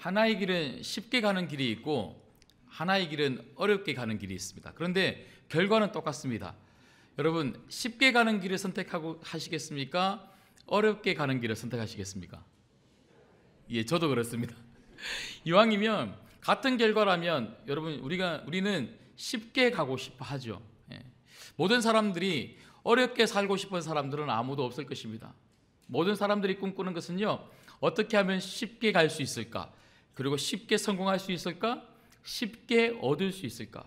하나의 길은 쉽게 가는 길이 있고 하나의 길은 어렵게 가는 길이 있습니다. 그런데 결과는 똑같습니다. 여러분, 쉽게 가는 길을 선택하고 하시겠습니까? 어렵게 가는 길을 선택하시겠습니까? 예, 저도 그렇습니다. 이왕이면 같은 결과라면 여러분 우리는 쉽게 가고 싶어 하죠. 예. 모든 사람들이 어렵게 살고 싶은 사람들은 아무도 없을 것입니다. 모든 사람들이 꿈꾸는 것은요, 어떻게 하면 쉽게 갈 수 있을까? 그리고 쉽게 성공할 수 있을까? 쉽게 얻을 수 있을까?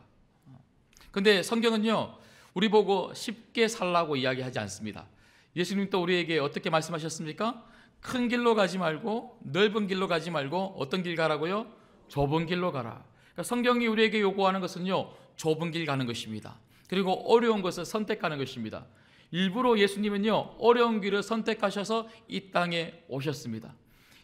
근데 성경은요, 우리 보고 쉽게 살라고 이야기하지 않습니다. 예수님 또 우리에게 어떻게 말씀하셨습니까? 큰 길로 가지 말고 넓은 길로 가지 말고 어떤 길 가라고요? 좁은 길로 가라. 그러니까 성경이 우리에게 요구하는 것은요, 좁은 길 가는 것입니다. 그리고 어려운 것을 선택하는 것입니다. 일부러 예수님은요, 어려운 길을 선택하셔서 이 땅에 오셨습니다.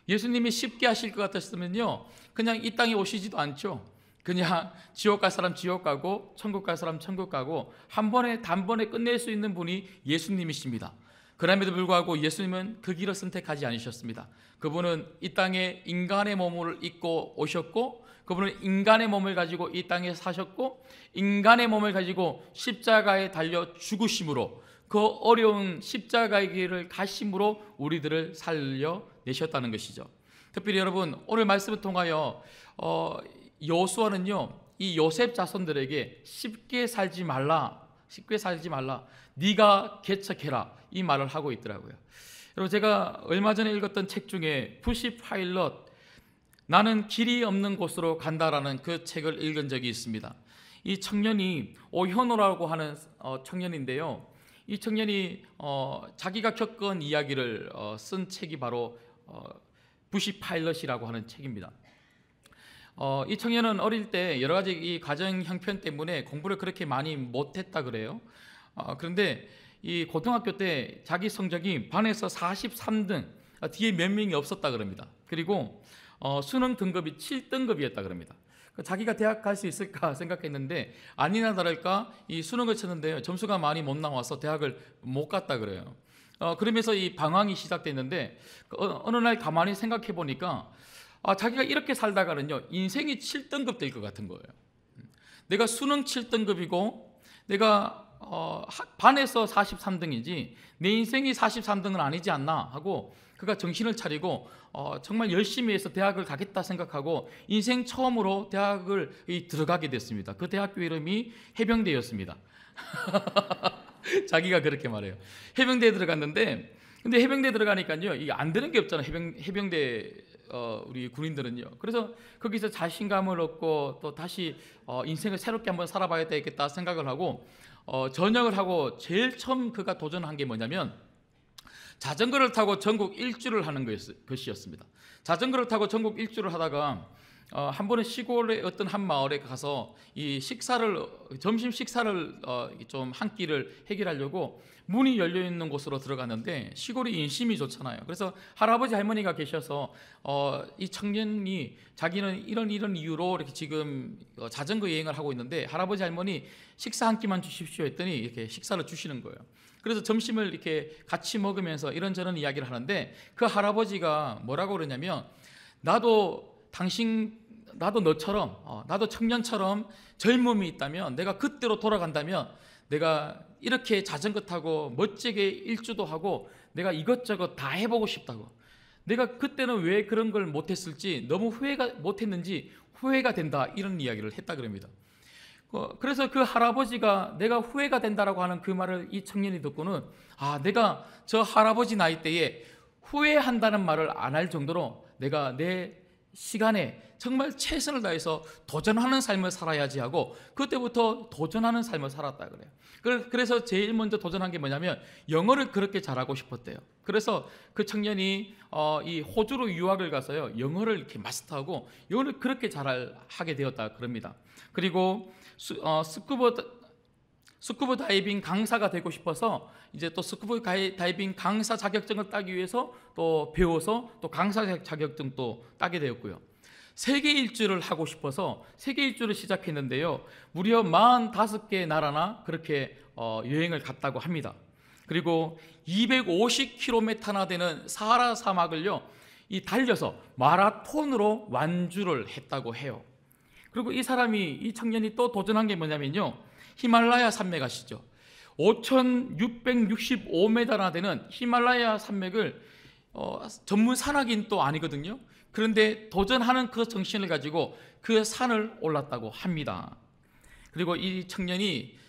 예수님이 쉽게 하실 것 같았으면요, 그냥 이 땅에 오시지도 않죠. 그냥 지옥 갈 사람 지옥 가고 천국 갈 사람 천국 가고 한 번에 단번에 끝낼 수 있는 분이 예수님이십니다. 그럼에도 불구하고 예수님은 그 길을 선택하지 않으셨습니다. 그분은 이 땅에 인간의 몸을 입고 오셨고, 그분은 인간의 몸을 가지고 이 땅에 사셨고, 인간의 몸을 가지고 십자가에 달려 죽으심으로, 그 어려운 십자가의 길을 가심으로 우리들을 살려내셨다는 것이죠. 특별히 여러분, 오늘 말씀을 통하여 여호수아는요, 이 요셉 자손들에게 쉽게 살지 말라, 네가 개척해라, 이 말을 하고 있더라고요. 여러분, 제가 얼마 전에 읽었던 책 중에 부시 파일럿, 나는 길이 없는 곳으로 간다라는 그 책을 읽은 적이 있습니다. 이 청년이 오현호라고 하는 청년인데요, 이 청년이 자기가 겪은 이야기를 쓴 책이 바로 부시 파일럿이라고 하는 책입니다. 이 청년은 어릴 때 여러 가지 이 가정 형편 때문에 공부를 그렇게 많이 못했다 그래요. 그런데 이 고등학교 때 자기 성적이 반에서 43등, 뒤에 몇 명이 없었다 그럽니다. 그리고 수능 등급이 7등급이었다 그럽니다. 자기가 대학 갈 수 있을까 생각했는데 아니나 다를까 이 수능을 쳤는데요, 점수가 많이 못 나와서 대학을 못 갔다 그래요. 그러면서 이 방황이 시작됐는데 어느 날 가만히 생각해 보니까 자기가 이렇게 살다가는요, 인생이 7등급 될 것 같은 거예요. 내가 수능 7등급이고 내가 반에서 43등이지 내 인생이 43등은 아니지 않나 하고 그가 정신을 차리고 정말 열심히 해서 대학을 가겠다 생각하고 인생 처음으로 대학을 들어가게 됐습니다. 그 대학교 이름이 해병대였습니다. 자기가 그렇게 말해요. 해병대에 들어갔는데, 근데 해병대에 들어가니까요, 이게 안 되는 게 없잖아요. 해병대 우리 군인들은요. 그래서 거기서 자신감을 얻고 또 다시 인생을 새롭게 한번 살아봐야 되겠다 생각을 하고 전역을 하고 제일 처음 그가 도전한 게 뭐냐면 자전거를 타고 전국 일주를 하는 것이었습니다. 자전거를 타고 전국 일주를 하다가 한 번은 시골의 어떤 한 마을에 가서 이 점심 식사를 좀 한 끼를 해결하려고 문이 열려 있는 곳으로 들어갔는데 시골이 인심이 좋잖아요. 그래서 할아버지 할머니가 계셔서 이 청년이 자기는 이런 이유로 이렇게 지금 자전거 여행을 하고 있는데 할아버지 할머니 식사 한 끼만 주십시오 했더니 이렇게 식사를 주시는 거예요. 그래서 점심을 이렇게 같이 먹으면서 이런저런 이야기를 하는데 그 할아버지가 뭐라고 그러냐면 나도 너처럼 나도 청년처럼 젊음이 있다면 내가 그때로 돌아간다면 내가 이렇게 자전거 타고 멋지게 일주도 하고 내가 이것저것 다 해보고 싶다고. 내가 그때는 왜 그런 걸 못했을지 너무 못했는지 후회가 된다, 이런 이야기를 했다 그럽니다. 그래서 그 할아버지가 내가 후회가 된다라고 하는 그 말을 이 청년이 듣고는 내가 저 할아버지 나이 때에 후회한다는 말을 안 할 정도로 내가 내 시간에 정말 최선을 다해서 도전하는 삶을 살아야지 하고 그때부터 도전하는 삶을 살았다 그래요. 그래서 제일 먼저 도전한 게 뭐냐면 영어를 그렇게 잘하고 싶었대요. 그래서 그 청년이 이 호주로 유학을 가서요, 영어를 이렇게 마스터하고 영어를 그렇게 잘하게 되었다 그럽니다. 그리고 스쿠버 다이빙 강사가 되고 싶어서 이제 또 스쿠버 다이빙 강사 자격증을 따기 위해서 또 배워서 또 강사 자격증도 따게 되었고요. 세계 일주를 하고 싶어서 세계 일주를 시작했는데요, 무려 45개 나라나 그렇게 여행을 갔다고 합니다. 그리고 250km나 되는 사하라 사막을요 이 달려서 마라톤으로 완주를 했다고 해요. 그리고 이 청년이 또 도전한 게 뭐냐면요, 히말라야 산맥 아시죠? 5,665m나 되는 히말라야 산맥을 전문 산악인 또 아니거든요. 그런데 도전하는 그 정신을 가지고 그 산을 올랐다고 합니다. 그리고 이 청년이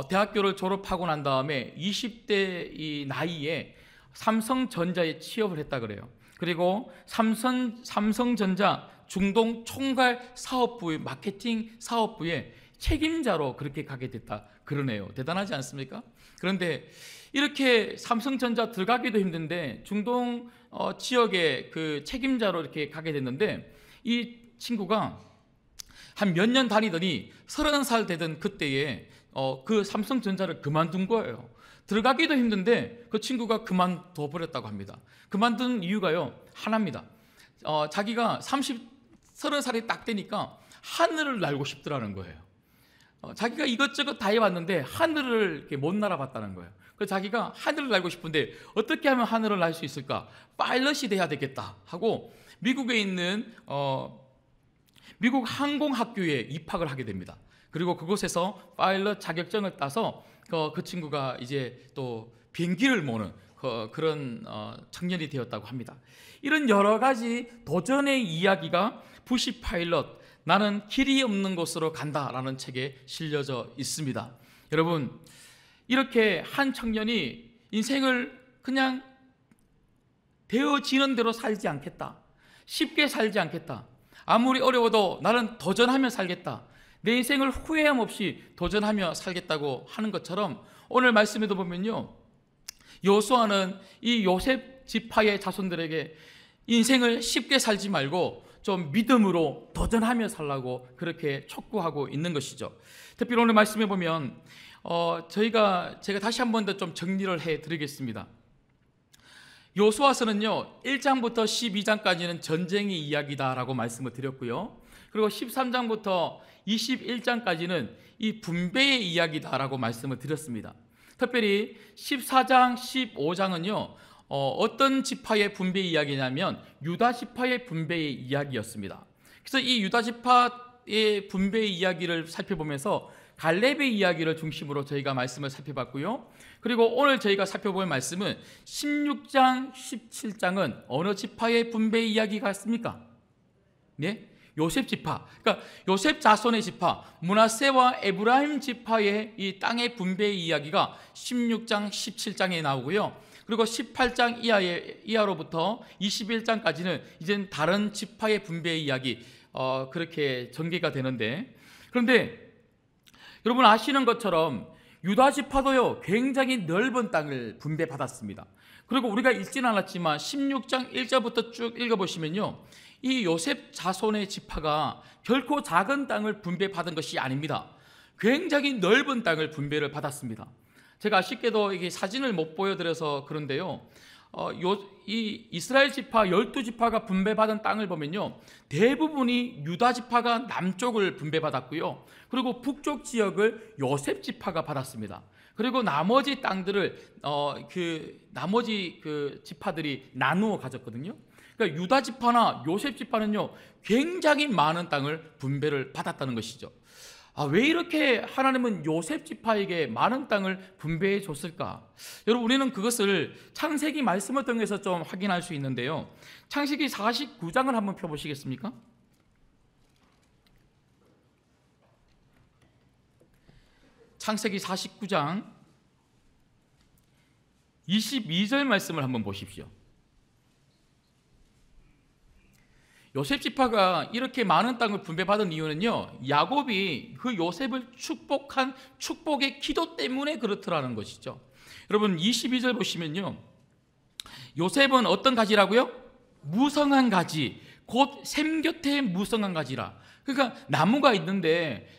대학교를 졸업하고 난 다음에 20대 이 나이에 삼성전자에 취업을 했다 그래요. 그리고 삼성전자 중동 총괄 사업부의 마케팅 사업부의 책임자로 그렇게 가게 됐다 그러네요. 대단하지 않습니까? 그런데 이렇게 삼성전자 들어가기도 힘든데 중동 지역의 그 책임자로 이렇게 가게 됐는데, 이 친구가 한 몇 년 다니더니 30살 되던 그때에 그 삼성전자를 그만둔 거예요. 들어가기도 힘든데 그 친구가 그만둬 버렸다고 합니다. 그만둔 이유가요, 하나입니다. 자기가 30살이 딱 되니까 하늘을 날고 싶더라는 거예요. 자기가 이것저것 다 해봤는데 하늘을 이렇게 못 날아봤다는 거예요. 그래서 자기가 하늘을 날고 싶은데 어떻게 하면 하늘을 날 수 있을까? 파일럿이 돼야 되겠다 하고 미국에 있는 미국 항공학교에 입학을 하게 됩니다. 그리고 그곳에서 파일럿 자격증을 따서 그 친구가 이제 또 비행기를 모는 그런 청년이 되었다고 합니다. 이런 여러 가지 도전의 이야기가 부시 파일럿, 나는 길이 없는 곳으로 간다라는 책에 실려져 있습니다. 여러분, 이렇게 한 청년이 인생을 그냥 되어지는 대로 살지 않겠다, 쉽게 살지 않겠다, 아무리 어려워도 나는 도전하며 살겠다, 내 인생을 후회함 없이 도전하며 살겠다고 하는 것처럼 오늘 말씀에도 보면요, 여호수아는 이 요셉 지파의 자손들에게 인생을 쉽게 살지 말고 좀 믿음으로 도전하며 살라고 그렇게 촉구하고 있는 것이죠. 특별히 오늘 말씀해 보면 제가 다시 한 번 더 좀 정리를 해드리겠습니다. 여호수아서는요 1장부터 12장까지는 전쟁의 이야기다라고 말씀을 드렸고요, 그리고 13장부터 21장까지는 이 분배의 이야기다라고 말씀을 드렸습니다. 특별히 14장, 15장은요 어떤 지파의 분배 이야기냐면 유다 지파의 분배의 이야기였습니다. 그래서 이 유다 지파의 분배의 이야기를 살펴보면서 갈렙의 이야기를 중심으로 저희가 말씀을 살펴봤고요, 그리고 오늘 저희가 살펴볼 말씀은 16장, 17장은 어느 지파의 분배의 이야기가 있습니까? 네? 요셉 지파, 그러니까 요셉 자손의 지파, 므낫세와 에브라임 지파의 이 땅의 분배의 이야기가 16장, 17장에 나오고요, 그리고 18장 이하로부터 21장까지는 이젠 다른 지파의 분배의 이야기 그렇게 전개가 되는데, 그런데 여러분 아시는 것처럼 유다 지파도요 굉장히 넓은 땅을 분배받았습니다. 그리고 우리가 읽지는 않았지만 16장 1절부터 쭉 읽어보시면요, 이 요셉 자손의 지파가 결코 작은 땅을 분배받은 것이 아닙니다. 굉장히 넓은 땅을 분배를 받았습니다. 제가 아쉽게도 이게 사진을 못 보여드려서 그런데요, 이 이스라엘 지파 12지파가 분배받은 땅을 보면요, 대부분이 유다 지파가 남쪽을 분배받았고요, 그리고 북쪽 지역을 요셉 지파가 받았습니다. 그리고 나머지 땅들을 나머지 그 지파들이 나누어 가졌거든요. 그러니까 유다 지파나 요셉 지파는요 굉장히 많은 땅을 분배를 받았다는 것이죠. 왜 이렇게 하나님은 요셉 지파에게 많은 땅을 분배해 줬을까? 여러분, 우리는 그것을 창세기 말씀을 통해서 좀 확인할 수 있는데요, 창세기 49장을 한번 펴보시겠습니까? 창세기 49장 22절 말씀을 한번 보십시오. 요셉 지파가 이렇게 많은 땅을 분배받은 이유는요, 야곱이 그 요셉을 축복한 축복의 기도 때문에 그렇더라는 것이죠. 여러분 22절 보시면요, 요셉은 어떤 가지라고요? 무성한 가지, 곧 샘 곁에 무성한 가지라. 그러니까 나무가 있는데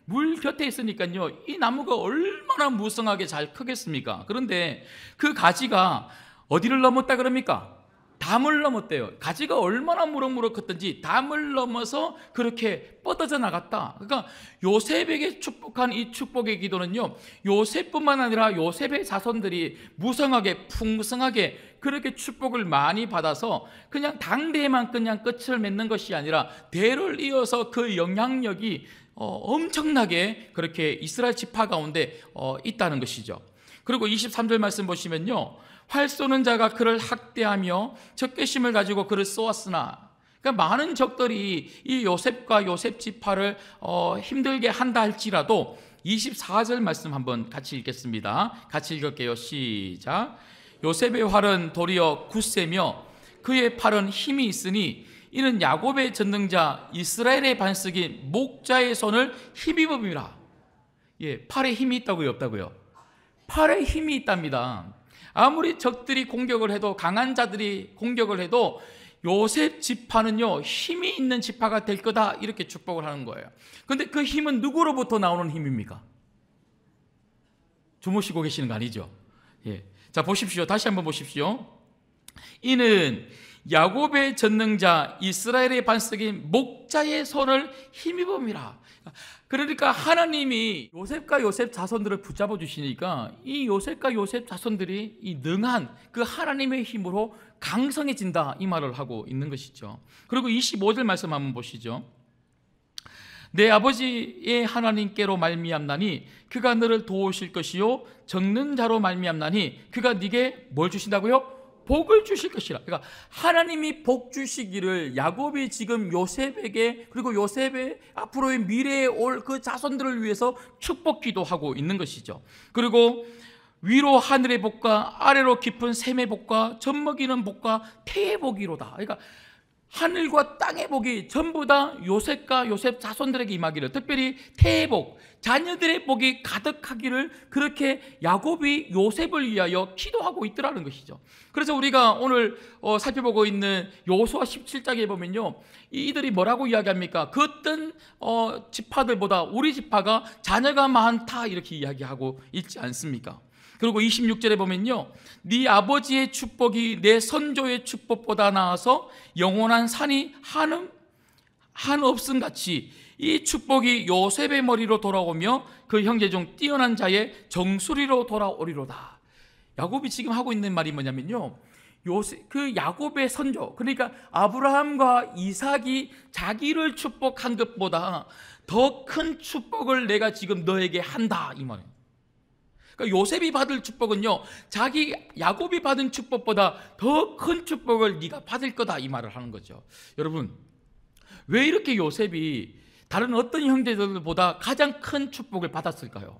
물 곁에 있으니까요 이 나무가 얼마나 무성하게 잘 크겠습니까? 그런데 그 가지가 어디를 넘었다 그럽니까? 담을 넘었대요. 가지가 얼마나 무럭무럭 컸던지 담을 넘어서 그렇게 뻗어져 나갔다. 그러니까 요셉에게 축복한 이 축복의 기도는요, 요셉뿐만 아니라 요셉의 자손들이 무성하게 풍성하게 그렇게 축복을 많이 받아서 그냥 당대에만 그냥 끝을 맺는 것이 아니라 대를 이어서 그 영향력이 엄청나게 그렇게 이스라엘 지파 가운데 있다는 것이죠. 그리고 23절 말씀 보시면요, 활 쏘는 자가 그를 학대하며 적개심을 가지고 그를 쏘았으나, 그러니까 많은 적들이 이 요셉과 요셉 지파를 힘들게 한다 할지라도 24절 말씀 한번 같이 읽겠습니다. 같이 읽을게요. 시작. 요셉의 활은 도리어 굳세며 그의 팔은 힘이 있으니 이는 야곱의 전능자 이스라엘의 반석인 목자의 손을 힘입음이라. 예, 팔에 힘이 있다고요, 없다고요? 팔에 힘이 있답니다. 아무리 적들이 공격을 해도, 강한 자들이 공격을 해도 요셉 지파는요, 힘이 있는 지파가 될 거다, 이렇게 축복을 하는 거예요. 그런데 그 힘은 누구로부터 나오는 힘입니까? 주무시고 계시는 거 아니죠? 예. 자, 보십시오. 다시 한번 보십시오. 이는 야곱의 전능자 이스라엘의 반석인 목자의 손을 힘입음이라. 그러니까 하나님이 요셉과 요셉 자손들을 붙잡아 주시니까 이 요셉과 요셉 자손들이 이 능한 그 하나님의 힘으로 강성해진다, 이 말을 하고 있는 것이죠. 그리고 25절 말씀 한번 보시죠. 내 아버지의 하나님께로 말미암나니 그가 너를 도우실 것이요 적는 자로 말미암나니 그가 네게 뭘 주신다고요? 복을 주실 것이라. 그러니까 하나님이 복 주시기를 야곱이 지금 요셉에게, 그리고 요셉의 앞으로의 미래에 올 그 자손들을 위해서 축복 기도하고 있는 것이죠. 그리고 위로 하늘의 복과 아래로 깊은 샘의 복과 젖먹이는 복과 태의 복이로다. 그러니까 하늘과 땅의 복이 전부 다 요셉과 요셉 자손들에게 임하기를, 특별히 태의 복, 자녀들의 복이 가득하기를 그렇게 야곱이 요셉을 위하여 기도하고 있더라는 것이죠. 그래서 우리가 오늘 살펴보고 있는 여호수아 17장에 보면요, 이들이 뭐라고 이야기합니까? 그 어떤 지파들보다 우리 지파가 자녀가 많다, 이렇게 이야기하고 있지 않습니까? 그리고 26절에 보면요, 네 아버지의 축복이 내 선조의 축복보다 나아서 영원한 산이 한없음 같이 이 축복이 요셉의 머리로 돌아오며 그 형제 중 뛰어난 자의 정수리로 돌아오리로다. 야곱이 지금 하고 있는 말이 뭐냐면요, 그 야곱의 선조, 그러니까 아브라함과 이삭이 자기를 축복한 것보다 더 큰 축복을 내가 지금 너에게 한다, 이 말이에요. 그러니까 요셉이 받을 축복은요, 야곱이 받은 축복보다 더 큰 축복을 네가 받을 거다, 이 말을 하는 거죠. 여러분, 왜 이렇게 요셉이 다른 어떤 형제들보다 가장 큰 축복을 받았을까요?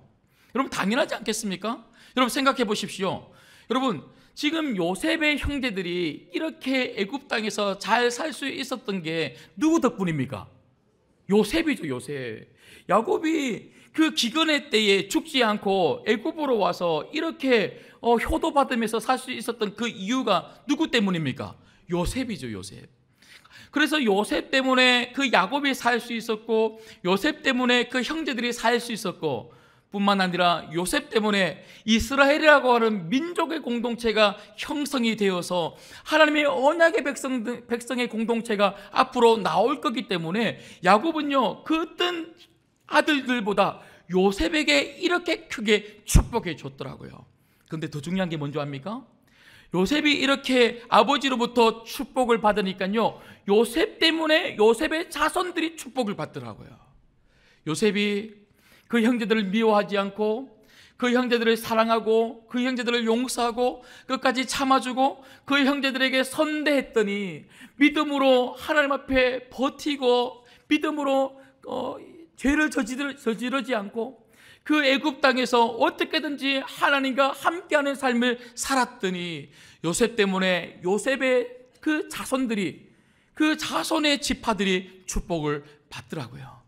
여러분, 당연하지 않겠습니까? 여러분, 생각해 보십시오. 여러분, 지금 요셉의 형제들이 이렇게 애굽 땅에서 잘 살 수 있었던 게 누구 덕분입니까? 요셉이죠, 요셉. 야곱이 그 기근의 때에 죽지 않고 애굽으로 와서 이렇게 효도받으면서 살 수 있었던 그 이유가 누구 때문입니까? 요셉이죠, 요셉. 그래서 요셉 때문에 그 야곱이 살 수 있었고, 요셉 때문에 그 형제들이 살 수 있었고, 뿐만 아니라 요셉 때문에 이스라엘이라고 하는 민족의 공동체가 형성이 되어서 하나님의 언약의 백성의 공동체가 앞으로 나올 거기 때문에 야곱은요, 그 어떤 아들들보다 요셉에게 이렇게 크게 축복해 줬더라고요. 그런데 더 중요한 게 뭔지 압니까? 요셉이 이렇게 아버지로부터 축복을 받으니까요, 요셉 때문에 요셉의 자손들이 축복을 받더라고요. 요셉이 그 형제들을 미워하지 않고, 그 형제들을 사랑하고, 그 형제들을 용서하고 끝까지 참아주고 그 형제들에게 선대했더니 믿음으로 하나님 앞에 버티고, 믿음으로 죄를 저지르지 않고 그 애굽 땅에서 어떻게든지 하나님과 함께하는 삶을 살았더니 요셉 때문에 요셉의 그 자손들이, 그 자손의 지파들이 축복을 받더라고요.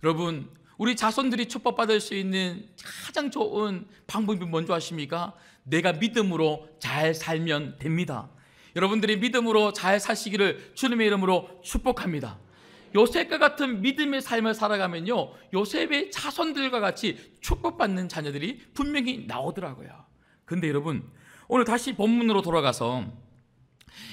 여러분, 우리 자손들이 축복받을 수 있는 가장 좋은 방법이 뭔지 아십니까? 내가 믿음으로 잘 살면 됩니다. 여러분들이 믿음으로 잘 사시기를 주님의 이름으로 축복합니다. 요셉과 같은 믿음의 삶을 살아가면요, 요셉의 자손들과 같이 축복받는 자녀들이 분명히 나오더라고요. 근데 여러분, 오늘 다시 본문으로 돌아가서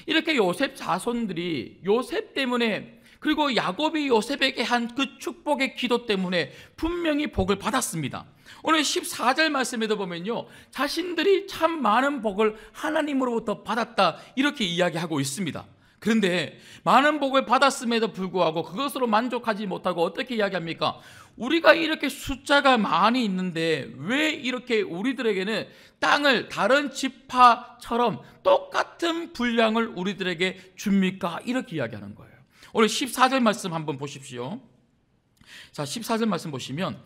이렇게 요셉 자손들이 요셉 때문에, 그리고 야곱이 요셉에게 한 그 축복의 기도 때문에 분명히 복을 받았습니다. 오늘 14절 말씀에도 보면요, 자신들이 참 많은 복을 하나님으로부터 받았다 이렇게 이야기하고 있습니다. 그런데 많은 복을 받았음에도 불구하고 그것으로 만족하지 못하고 어떻게 이야기합니까? 우리가 이렇게 숫자가 많이 있는데 왜 이렇게 우리들에게는 땅을 다른 지파처럼 똑같은 분량을 우리들에게 줍니까? 이렇게 이야기하는 거예요. 오늘 14절 말씀 한번 보십시오. 자, 14절 말씀 보시면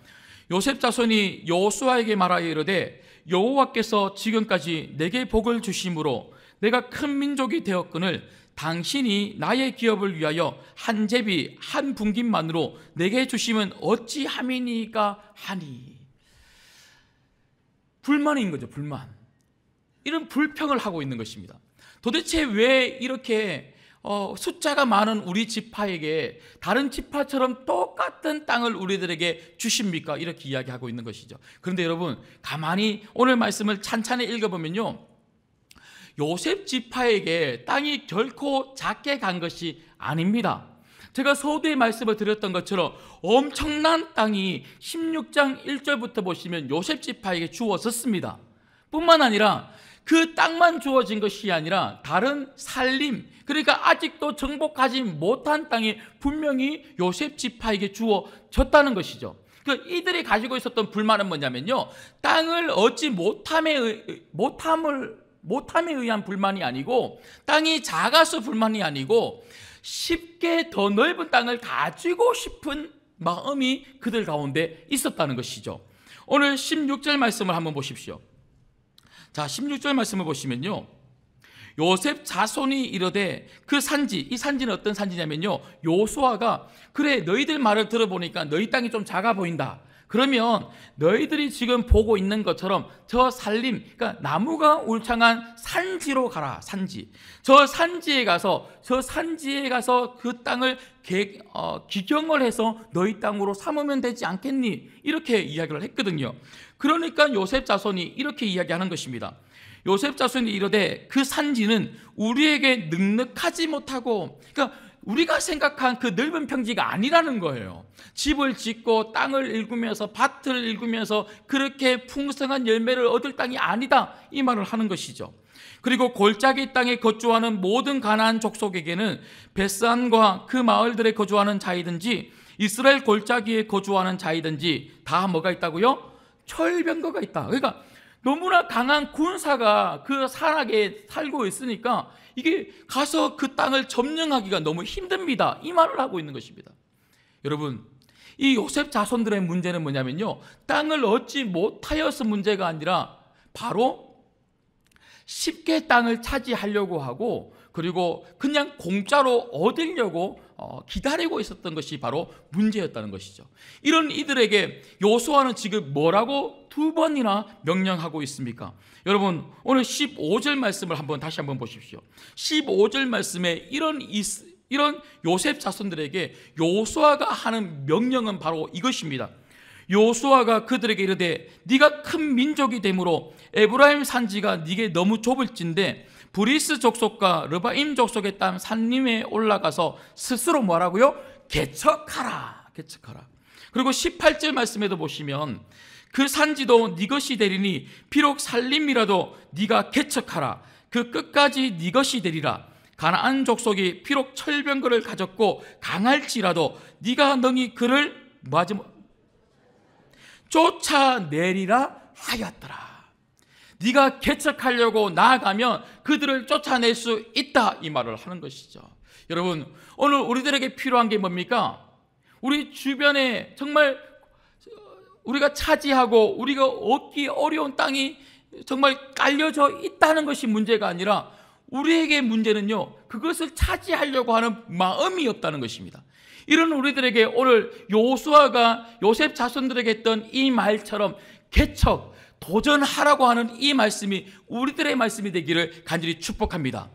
요셉 자손이 여호수아에게 말하여 이르되 여호와께서 지금까지 내게 복을 주심으로 내가 큰 민족이 되었거늘 당신이 나의 기업을 위하여 한 제비 한 분깃만으로 내게 주시면 어찌함이니까 하니. 불만인 거죠. 불만. 이런 불평을 하고 있는 것입니다. 도대체 왜 이렇게 숫자가 많은 우리 지파에게 다른 지파처럼 똑같은 땅을 우리들에게 주십니까? 이렇게 이야기하고 있는 것이죠. 그런데 여러분, 가만히 오늘 말씀을 찬찬히 읽어보면요, 요셉 지파에게 땅이 결코 작게 간 것이 아닙니다. 제가 서두에 말씀을 드렸던 것처럼 엄청난 땅이 16장 1절부터 보시면 요셉 지파에게 주어졌습니다. 뿐만 아니라 그 땅만 주어진 것이 아니라 다른 살림, 그러니까 아직도 정복하지 못한 땅이 분명히 요셉 지파에게 주어졌다는 것이죠. 이들이 가지고 있었던 불만은 뭐냐면요, 땅을 얻지 못함에 의한 불만이 아니고, 땅이 작아서 불만이 아니고 쉽게 더 넓은 땅을 가지고 싶은 마음이 그들 가운데 있었다는 것이죠. 오늘 16절 말씀을 한번 보십시오. 자, 16절 말씀을 보시면요, 요셉 자손이 이르되 그 산지, 이 산지는 어떤 산지냐면요, 여호수아가 그래 너희들 말을 들어보니까 너희 땅이 좀 작아 보인다. 그러면 너희들이 지금 보고 있는 것처럼 저 산림, 그러니까 나무가 울창한 산지로 가라. 산지. 저 산지에 가서 그 땅을 기경을 해서 너희 땅으로 삼으면 되지 않겠니? 이렇게 이야기를 했거든요. 그러니까 요셉 자손이 이렇게 이야기하는 것입니다. 요셉 자손이 이르되 그 산지는 우리에게 넉넉하지 못하고, 그러니까 우리가 생각한 그 넓은 평지가 아니라는 거예요. 집을 짓고 땅을 일구면서 밭을 일구면서 그렇게 풍성한 열매를 얻을 땅이 아니다, 이 말을 하는 것이죠. 그리고 골짜기 땅에 거주하는 모든 가나안 족속에게는 벳산과 그 마을들에 거주하는 자이든지 이스라엘 골짜기에 거주하는 자이든지 다 뭐가 있다고요? 철병거가 있다. 그러니까 너무나 강한 군사가 그 산악에 살고 있으니까 이게 가서 그 땅을 점령하기가 너무 힘듭니다, 이 말을 하고 있는 것입니다. 여러분, 이 요셉 자손들의 문제는 뭐냐면요, 땅을 얻지 못하여서 문제가 아니라 바로 쉽게 땅을 차지하려고 하고, 그리고 그냥 공짜로 얻으려고 기다리고 있었던 것이 바로 문제였다는 것이죠. 이런 이들에게 여호수아는 지금 뭐라고 두 번이나 명령하고 있습니까? 여러분, 오늘 15절 말씀을 다시 한번 보십시오. 15절 말씀에 이런 요셉 자손들에게 여호수아가 하는 명령은 바로 이것입니다. 여호수아가 그들에게 이르되 네가 큰 민족이 되므로 에브라임 산지가 네게 너무 좁을진데 브리스 족속과 르바임 족속의 땅 산림에 올라가서 스스로 뭐라고요? 개척하라. 그리고 18절 말씀에도 보시면 그 산지도 네 것이 되리니 비록 산림이라도 네가 개척하라. 그 끝까지 네 것이 되리라. 가나안 족속이 비록 철병거를 가졌고 강할지라도 네가 능히 그를 쫓아내리라 하였더라. 네가 개척하려고 나아가면 그들을 쫓아낼 수 있다, 이 말을 하는 것이죠. 여러분, 오늘 우리들에게 필요한 게 뭡니까? 우리 주변에 정말 우리가 차지하고 우리가 얻기 어려운 땅이 정말 깔려져 있다는 것이 문제가 아니라 우리에게 문제는요, 그것을 차지하려고 하는 마음이 없다는 것입니다. 이런 우리들에게 오늘 여호수아가 요셉 자손들에게 했던 이 말처럼 개척, 도전하라고 하는 이 말씀이 우리들의 말씀이 되기를 간절히 축복합니다.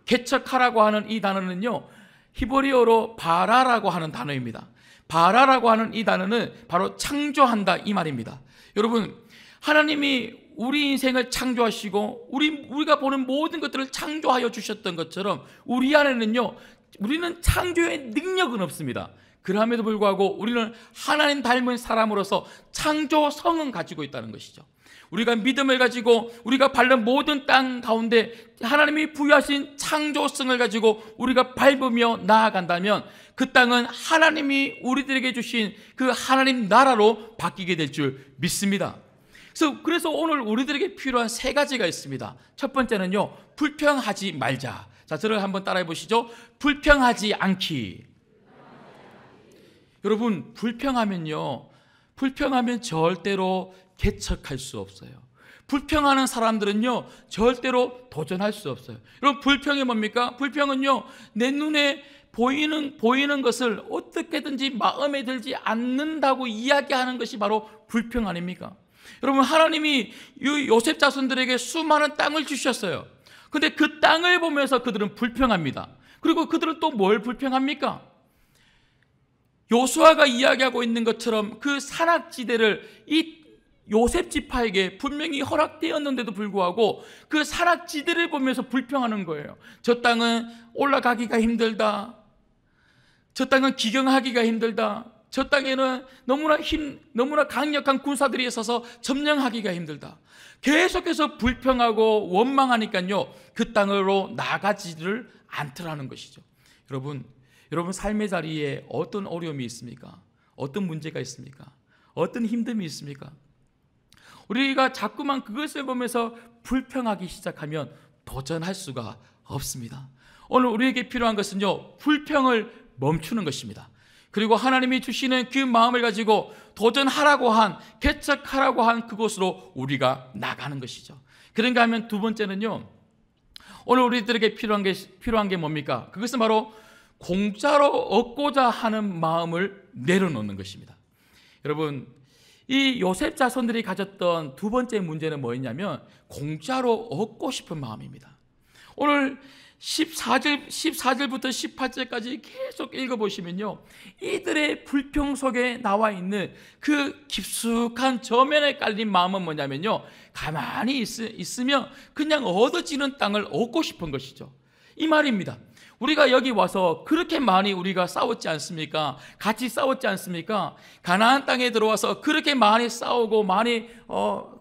개척하라고 하는 이 단어는요, 히브리어로 바라라고 하는 단어입니다. 바라라고 하는 이 단어는 바로 창조한다, 이 말입니다. 여러분, 하나님이 우리 인생을 창조하시고 우리가 보는 모든 것들을 창조하여 주셨던 것처럼 우리 안에는요, 우리는 창조의 능력은 없습니다. 그럼에도 불구하고 우리는 하나님 닮은 사람으로서 창조성은 가지고 있다는 것이죠. 우리가 믿음을 가지고 우리가 밟는 모든 땅 가운데 하나님이 부여하신 창조성을 가지고 우리가 밟으며 나아간다면 그 땅은 하나님이 우리들에게 주신 그 하나님 나라로 바뀌게 될 줄 믿습니다. 그래서 오늘 우리들에게 필요한 세 가지가 있습니다. 첫 번째는요, 불평하지 말자. 자, 저를 한번 따라해 보시죠. 불평하지 않기. 여러분, 불평하면 절대로 개척할 수 없어요. 불평하는 사람들은요, 절대로 도전할 수 없어요. 여러분, 불평이 뭡니까? 불평은요, 내 눈에 보이는 것을 어떻게든지 마음에 들지 않는다고 이야기하는 것이 바로 불평 아닙니까? 여러분, 하나님이 요셉 자손들에게 수많은 땅을 주셨어요. 근데 그 땅을 보면서 그들은 불평합니다. 그리고 그들은 또 뭘 불평합니까? 요수아가 이야기하고 있는 것처럼 그 산악지대를 이 요셉 지파에게 분명히 허락되었는데도 불구하고 그 산악지대를 보면서 불평하는 거예요. 저 땅은 올라가기가 힘들다. 저 땅은 기경하기가 힘들다. 저 땅에는 너무나 강력한 군사들이 있어서 점령하기가 힘들다. 계속해서 불평하고 원망하니까요, 그 땅으로 나가지를 않더라는 것이죠. 여러분 삶의 자리에 어떤 어려움이 있습니까? 어떤 문제가 있습니까? 어떤 힘듦이 있습니까? 우리가 자꾸만 그것을 보면서 불평하기 시작하면 도전할 수가 없습니다. 오늘 우리에게 필요한 것은요, 불평을 멈추는 것입니다. 그리고 하나님이 주시는 그 마음을 가지고 도전하라고 개척하라고 한 그곳으로 우리가 나가는 것이죠. 그런가 하면 두 번째는요, 오늘 우리들에게 필요한 게 뭡니까? 그것은 바로 공짜로 얻고자 하는 마음을 내려놓는 것입니다. 여러분, 이 요셉 자손들이 가졌던 두 번째 문제는 뭐였냐면 공짜로 얻고 싶은 마음입니다. 오늘 14절부터 18절까지 계속 읽어보시면요, 이들의 불평 속에 나와 있는 그 깊숙한 저면에 깔린 마음은 뭐냐면요, 가만히 있으면 그냥 얻어지는 땅을 얻고 싶은 것이죠. 이 말입니다. 우리가 여기 와서 그렇게 많이 우리가 싸웠지 않습니까? 같이 싸웠지 않습니까? 가나안 땅에 들어와서 그렇게 많이 싸우고 많이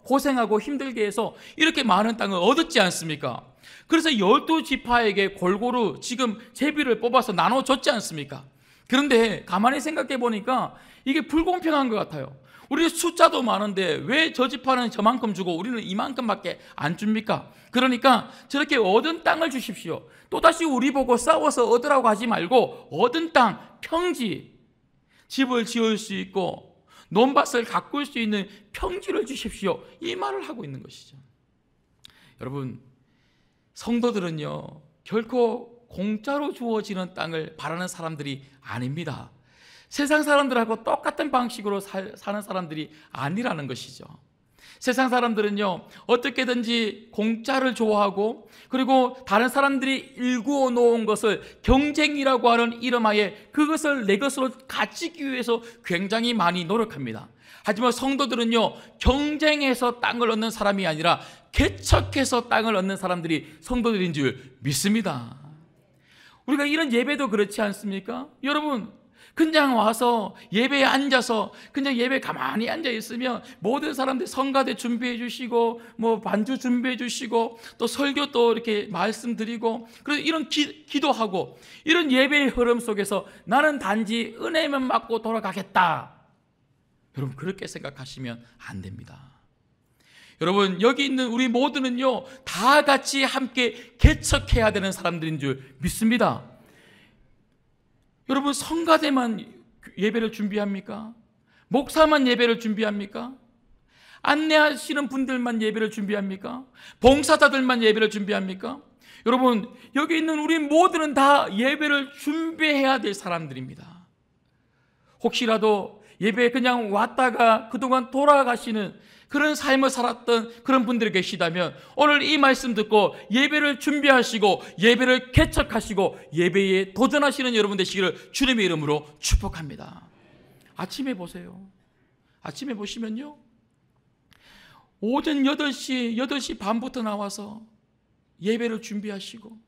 고생하고 힘들게 해서 이렇게 많은 땅을 얻었지 않습니까? 그래서 12지파에게 골고루 지금 제비를 뽑아서 나눠줬지 않습니까? 그런데 가만히 생각해 보니까 이게 불공평한 것 같아요. 우리 숫자도 많은데 왜 저 지파는 저만큼 주고 우리는 이만큼밖에 안 줍니까? 그러니까 저렇게 얻은 땅을 주십시오. 또다시 우리 보고 싸워서 얻으라고 하지 말고 얻은 땅, 평지, 집을 지을 수 있고 논밭을 가꿀 수 있는 평지를 주십시오. 이 말을 하고 있는 것이죠. 여러분, 성도들은요, 결코 공짜로 주어지는 땅을 바라는 사람들이 아닙니다. 세상 사람들하고 똑같은 방식으로 사는 사람들이 아니라는 것이죠. 세상 사람들은요, 어떻게든지 공짜를 좋아하고 그리고 다른 사람들이 일구어 놓은 것을 경쟁이라고 하는 이름하에 그것을 내 것으로 가지기 위해서 굉장히 많이 노력합니다. 하지만 성도들은요, 경쟁해서 땅을 얻는 사람이 아니라 개척해서 땅을 얻는 사람들이 성도들인 줄 믿습니다. 우리가 이런 예배도 그렇지 않습니까? 여러분, 그냥 와서 예배에 앉아서 그냥 예배 가만히 앉아 있으면 모든 사람들 성가대 준비해 주시고 뭐 반주 준비해 주시고 또 설교 또 이렇게 말씀드리고 그래서 이런 기도하고 이런 예배의 흐름 속에서 나는 단지 은혜만 받고 돌아가겠다. 여러분, 그렇게 생각하시면 안 됩니다. 여러분, 여기 있는 우리 모두는요, 다 같이 함께 개척해야 되는 사람들인 줄 믿습니다. 여러분, 성가대만 예배를 준비합니까? 목사만 예배를 준비합니까? 안내하시는 분들만 예배를 준비합니까? 봉사자들만 예배를 준비합니까? 여러분, 여기 있는 우리 모두는 다 예배를 준비해야 될 사람들입니다. 혹시라도 예배에 그냥 왔다가 그동안 돌아가시는 그런 삶을 살았던 그런 분들이 계시다면 오늘 이 말씀 듣고 예배를 준비하시고 예배를 개척하시고 예배에 도전하시는 여러분 되시기를 주님의 이름으로 축복합니다. 아침에 보세요. 아침에 보시면요, 오전 8시 반부터 나와서 예배를 준비하시고,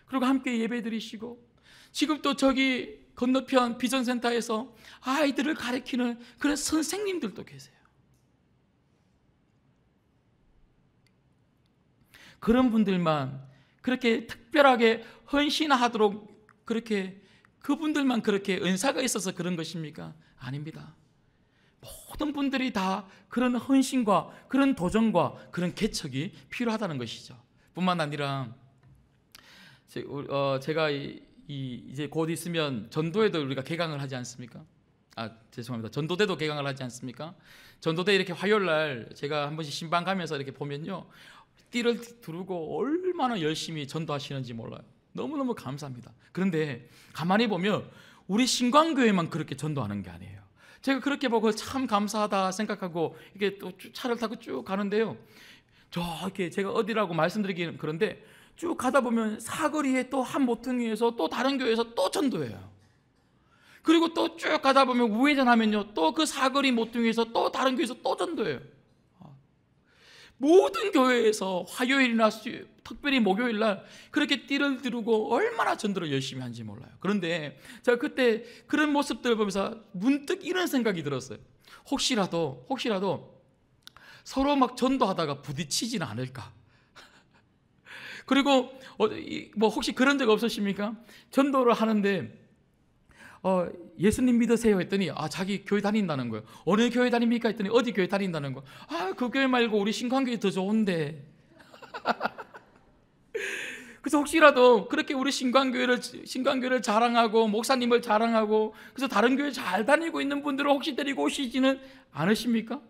그리고 함께 예배 드리시고, 지금 또 저기 건너편 비전센터에서 아이들을 가르치는 그런 선생님들도 계세요. 그런 분들만 그렇게 특별하게 헌신하도록 그렇게 그분들만 그렇게 은사가 있어서 그런 것입니까? 아닙니다. 모든 분들이 다 그런 헌신과 그런 도전과 그런 개척이 필요하다는 것이죠. 뿐만 아니라 제가 이제 곧 있으면 전도회도 우리가 개강을 하지 않습니까? 죄송합니다. 전도대도 개강을 하지 않습니까? 전도대 이렇게 화요일 날 제가 한 번씩 신방 가면서 이렇게 보면요, 띠를 두르고 얼마나 열심히 전도하시는지 몰라요. 너무너무 감사합니다. 그런데 가만히 보면 우리 신광교회만 그렇게 전도하는 게 아니에요. 제가 그렇게 보고 참 감사하다 생각하고 이게 또 차를 타고 쭉 가는데요, 저렇게 제가 어디라고 말씀드리기는 그런데 쭉 가다 보면 사거리에 또 한 모퉁이에서 또 다른 교회에서 또 전도해요. 그리고 또 쭉 가다 보면 우회전하면요, 또 그 사거리 모퉁이에서 또 다른 교회에서 또 전도해요. 모든 교회에서 화요일이나 특별히 목요일 날 그렇게 띠를 두르고 얼마나 전도를 열심히 하는지 몰라요. 그런데 제가 그때 그런 모습들을 보면서 문득 이런 생각이 들었어요. 혹시라도 서로 막 전도하다가 부딪히지는 않을까. 그리고 뭐 혹시 그런 적 없으십니까? 전도를 하는데 예수님 믿으세요 했더니 자기 교회 다닌다는 거예요. 어느 교회 다닙니까 했더니 어디 교회 다닌다는 거예요. 그 교회 말고 우리 신광교회 더 좋은데. 그래서 혹시라도 그렇게 우리 신광교회를 자랑하고 목사님을 자랑하고 그래서 다른 교회 잘 다니고 있는 분들을 혹시 데리고 오시지는 않으십니까?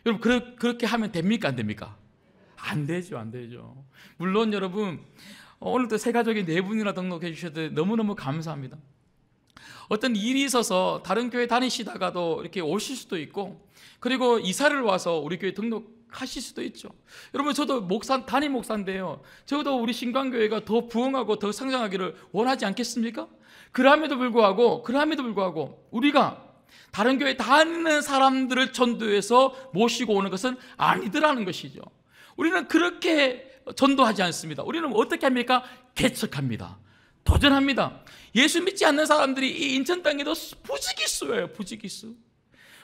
여러분 그렇게 하면 됩니까 안 됩니까? 안 되죠. 물론 여러분 오늘도 새 가족이 4분이나 등록해 주셔도 너무너무 감사합니다. 어떤 일이 있어서 다른 교회 다니시다가도 이렇게 오실 수도 있고, 그리고 이사를 와서 우리 교회 등록하실 수도 있죠. 여러분 저도 담임 목사인데요, 저도 우리 신광교회가 더 부흥하고 더 성장하기를 원하지 않겠습니까? 그럼에도 불구하고 우리가 다른 교회 다니는 사람들을 전도해서 모시고 오는 것은 아니더라는 것이죠. 우리는 그렇게 전도하지 않습니다. 우리는 어떻게 합니까? 개척합니다. 도전합니다. 예수 믿지 않는 사람들이 이 인천 땅에도 부지기수예요. 부지기수.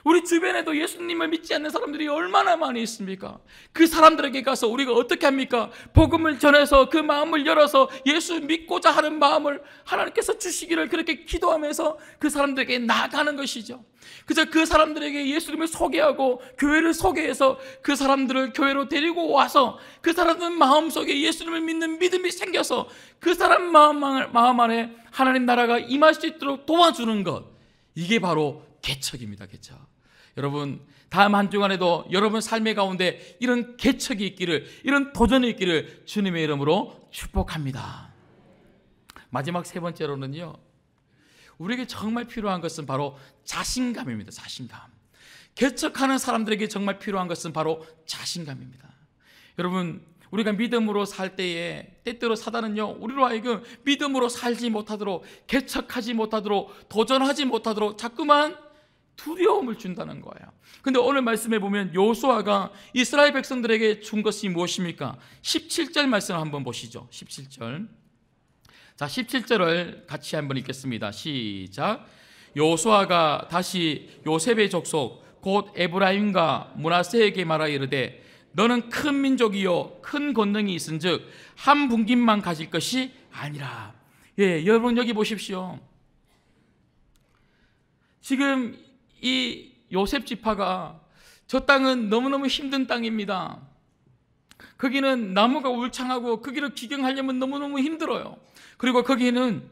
우리 주변에도 예수님을 믿지 않는 사람들이 얼마나 많이 있습니까? 그 사람들에게 가서 우리가 어떻게 합니까? 복음을 전해서 그 마음을 열어서 예수 믿고자 하는 마음을 하나님께서 주시기를 그렇게 기도하면서 그 사람들에게 나아가는 것이죠. 그래서 그 사람들에게 예수님을 소개하고 교회를 소개해서 그 사람들을 교회로 데리고 와서 그 사람들 마음속에 예수님을 믿는 믿음이 생겨서 그 사람 마음 안에 하나님 나라가 임할 수 있도록 도와주는 것, 이게 바로 개척입니다. 개척. 여러분 다음 한 주간에도 여러분 삶의 가운데 이런 개척이 있기를, 이런 도전이 있기를 주님의 이름으로 축복합니다. 마지막 3번째로는요, 우리에게 정말 필요한 것은 바로 자신감입니다. 자신감. 개척하는 사람들에게 정말 필요한 것은 바로 자신감입니다. 여러분 우리가 믿음으로 살 때에 때때로 사단은요, 우리로 하여금 믿음으로 살지 못하도록, 개척하지 못하도록, 도전하지 못하도록 자꾸만 두려움을 준다는 거예요. 근데 오늘 말씀에 보면 여호수아가 이스라엘 백성들에게 준 것이 무엇입니까? 17절 말씀을 한번 보시죠. 17절. 자, 17절을 같이 한번 읽겠습니다. 시작. 여호수아가 다시 요셉의 족속 곧 에브라임과 므낫세에게 말하여 이르되 너는 큰 민족이요 큰 권능이 있은즉 한 분깃만 가질 것이 아니라. 여러분 여기 보십시오. 지금 이 요셉 지파가 저 땅은 너무너무 힘든 땅입니다. 거기는 나무가 울창하고 거기를 기경하려면 너무너무 힘들어요. 그리고 거기에는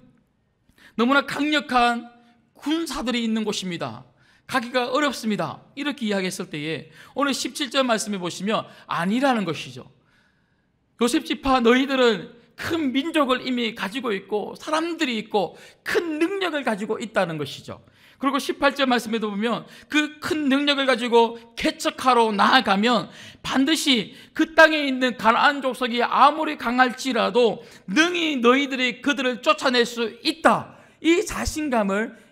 너무나 강력한 군사들이 있는 곳입니다. 가기가 어렵습니다. 이렇게 이야기했을 때에 오늘 17절 말씀해 보시면 아니라는 것이죠. 요셉 지파 너희들은 큰 민족을 이미 가지고 있고 사람들이 있고 큰 능력을 가지고 있다는 것이죠. 그리고 18절 말씀에도 보면 그 큰 능력을 가지고 개척하러 나아가면 반드시 그 땅에 있는 가나안 족속이 아무리 강할지라도 능히 너희들이 그들을 쫓아낼 수 있다. 이 자신감을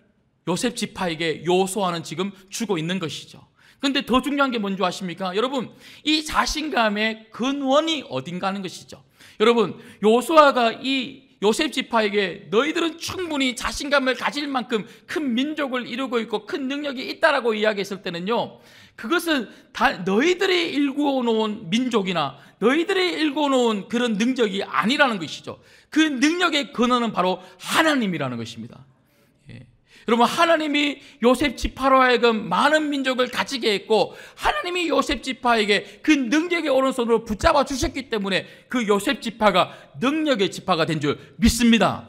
요셉 지파에게 여호수아는 지금 주고 있는 것이죠. 그런데 더 중요한 게 뭔지 아십니까? 여러분, 이 자신감의 근원이 어딘가 하는 것이죠. 여러분, 요수아가 이 요셉 지파에게 너희들은 충분히 자신감을 가질 만큼 큰 민족을 이루고 있고 큰 능력이 있다라고 이야기했을 때는요, 그것은 다 너희들이 일구어놓은 민족이나 너희들이 일구어놓은 그런 능력이 아니라는 것이죠. 그 능력의 근원은 바로 하나님이라는 것입니다. 여러분, 하나님이 요셉 지파로 하여금 많은 민족을 가지게 했고 하나님이 요셉 지파에게 그 능력의 오른손으로 붙잡아 주셨기 때문에 그 요셉 지파가 능력의 지파가 된 줄 믿습니다.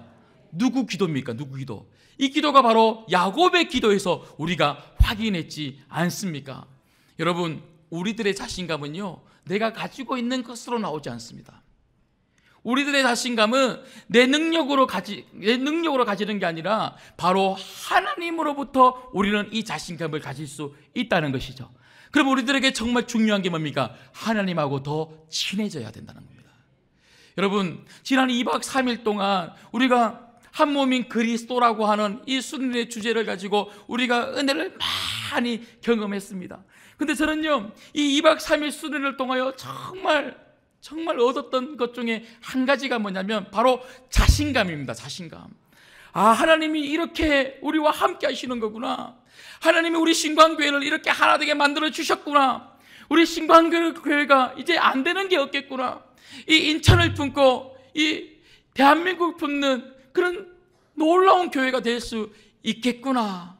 누구 기도입니까? 누구 기도? 이 기도가 바로 야곱의 기도에서 우리가 확인했지 않습니까? 여러분, 우리들의 자신감은요, 내가 가지고 있는 것으로 나오지 않습니다. 우리들의 자신감은 내 능력으로 가지는 게 아니라 바로 하나님으로부터 우리는 이 자신감을 가질 수 있다는 것이죠. 그럼 우리들에게 정말 중요한 게 뭡니까? 하나님하고 더 친해져야 된다는 겁니다. 여러분, 지난 2박 3일 동안 우리가 한 몸인 그리스도라고 하는 이 순례의 주제를 가지고 우리가 은혜를 많이 경험했습니다. 근데 저는요, 이 2박 3일 순례를 통하여 정말 얻었던 것 중에 한 가지가 뭐냐면 바로 자신감입니다. 자신감. 아, 하나님이 이렇게 우리와 함께 하시는 거구나. 하나님이 우리 신광교회를 이렇게 하나 되게 만들어 주셨구나. 우리 신광교회가 이제 안 되는 게 없겠구나. 이 인천을 품고 이 대한민국을 품는 그런 놀라운 교회가 될 수 있겠구나.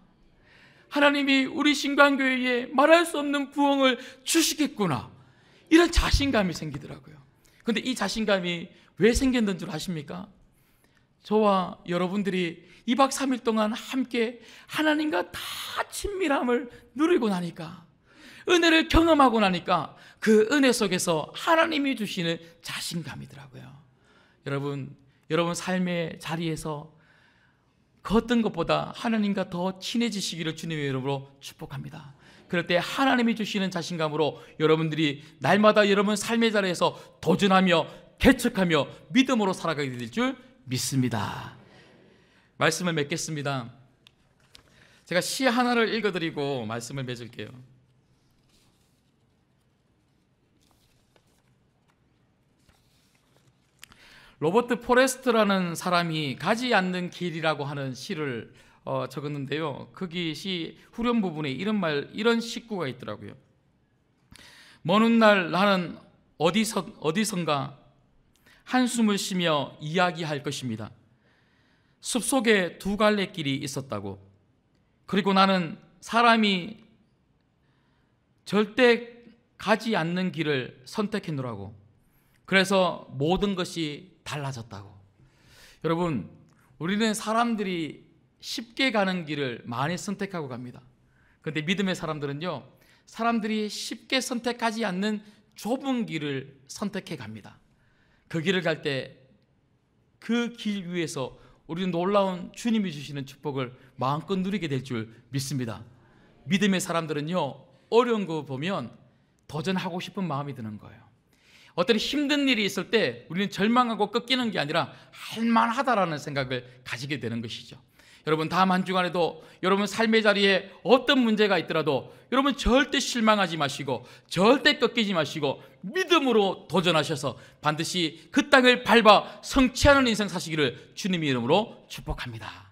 하나님이 우리 신광교회에 말할 수 없는 부흥을 주시겠구나. 이런 자신감이 생기더라고요. 그런데 이 자신감이 왜 생겼는 줄 아십니까? 저와 여러분들이 2박 3일 동안 함께 하나님과 다 친밀함을 누리고 나니까, 은혜를 경험하고 나니까 그 은혜 속에서 하나님이 주시는 자신감이더라고요. 여러분 삶의 자리에서 그 어떤 것보다 하나님과 더 친해지시기를 주님의 이름으로 축복합니다. 그럴 때 하나님이 주시는 자신감으로 여러분들이 날마다 여러분 삶의 자리에서 도전하며 개척하며 믿음으로 살아가게 될 줄 믿습니다. 말씀을 맺겠습니다. 제가 시 하나를 읽어드리고 말씀을 맺을게요. 로버트 포레스트라는 사람이 가지 않는 길이라고 하는 시를 적었는데요. 거기 시 후렴 부분에 이런 식구가 있더라고요. 먼 훗날 나는 어디선가 한숨을 쉬며 이야기할 것입니다. 숲속에 두 갈래 길이 있었다고. 그리고 나는 사람이 절대 가지 않는 길을 선택했노라고. 그래서 모든 것이 달라졌다고. 여러분, 우리는 사람들이 쉽게 가는 길을 많이 선택하고 갑니다. 그런데 믿음의 사람들은요, 사람들이 쉽게 선택하지 않는 좁은 길을 선택해 갑니다. 그 길을 갈 때 그 길 위에서 우리는 놀라운 주님이 주시는 축복을 마음껏 누리게 될 줄 믿습니다. 믿음의 사람들은요, 어려운 거 보면 도전하고 싶은 마음이 드는 거예요. 어떤 힘든 일이 있을 때 우리는 절망하고 꺾이는 게 아니라 할만하다라는 생각을 가지게 되는 것이죠. 여러분, 다음 한 주간에도 여러분 삶의 자리에 어떤 문제가 있더라도 여러분 절대 실망하지 마시고 절대 꺾이지 마시고 믿음으로 도전하셔서 반드시 그 땅을 밟아 성취하는 인생 사시기를 주님의 이름으로 축복합니다.